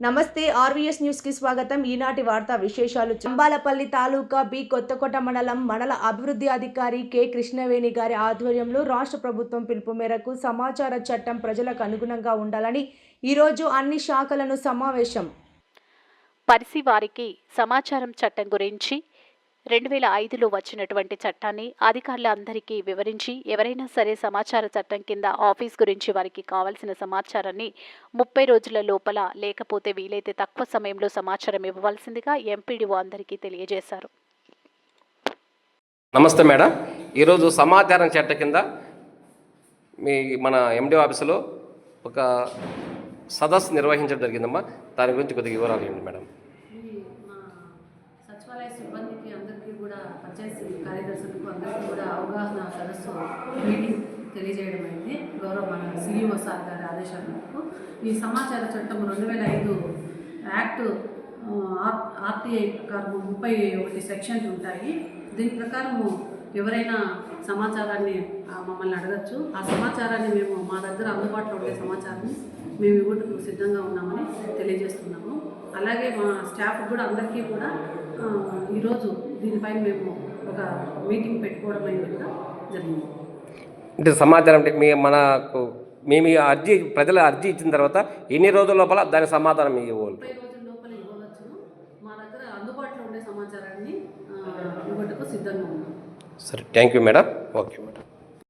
నమస్తే RVS news కి స్వాగతం. ఈనాటి వార్తా విశేషాలు. చంబాలపల్లి తాలూకా బి కొత్తకోట మండల అభివృద్ధి అధికారి కె కృష్ణవేణి గారి ఆధ్వర్యంలో రాష్ట్ర ప్రభుత్వం పిలుపు మేరకు సమాచార చట్టం ప్రజలకు అనుగుణంగా ఉండాలని ఈరోజు అన్ని శాఖలను సమావేశం. పరిసి వారికి సమాచారం చట్టం గురించి 2005లో వచ్చినటువంటి చట్టాన్ని అధికారులందరికీ వివరించి ఎవరైనా సరే సమాచార చట్టం కింద ఆఫీస్ గురించి వారికి కావాల్సిన సమాచారాన్ని 30 రోజుల లోపల లేకపోతే వీలైతే తక్కువ సమయంలో సమాచారం ఇవ్వవలసిందిగా ఎంపీడీఓ అందరికీ తెలియజేశారు. నమస్తే మేడం, ఈరోజు సమాచారం చట్టం కింద మన ఎండిఓ ఆఫీసులో ఒక సదస్సు నిర్వహించడం జరిగిందమ్మా. దాని గురించి కొద్దిగా వివరాలు ఏంటి మేడం? సచివాలయ సిబ్బందికి అందరికీ కూడా పంచాయతీ కార్యదర్శులకు అందరికీ కూడా అవగాహన సదస్సు మీటింగ్ తెలియజేయడం అయింది. గౌరవ మన సిఇఓ సార్ గారి ఆదేశాల మేరకు ఈ సమాచార చట్టం 2005 యాక్ట్ ఆర్టీఐ ప్రకారం 31 సెక్షన్లు ఉంటాయి. దీని ప్రకారము ఎవరైనా సమాచారాన్ని మమ్మల్ని అడగచ్చు. ఆ సమాచారాన్ని మేము మా దగ్గర అందుబాటులో ఉండే సమాచారాన్ని మేము ఇవ్వడానికి సిద్ధంగా ఉన్నామని తెలియజేస్తున్నాము. అలాగే మా స్టాఫ్ కూడా అందరికీ కూడా ఈరోజు దీనిపైన మేము ఒక మీటింగ్ పెట్టుకోవడం అనేది కూడా జరిగింది. అంటే సమాచారం అంటే మేము అర్జీ ప్రజల అర్జీ ఇచ్చిన తర్వాత ఎన్ని రోజుల లోపల దాని సమాధానం ఇవ్వాలి? 30 రోజుల లోపల ఇవ్వవచ్చును. మా దగ్గర అందుబాటులో ఉండే సమాచారాన్ని ఇవ్వటకు సిద్ధంగా ఉన్నాం. సరే, thank you madam. Okay madam.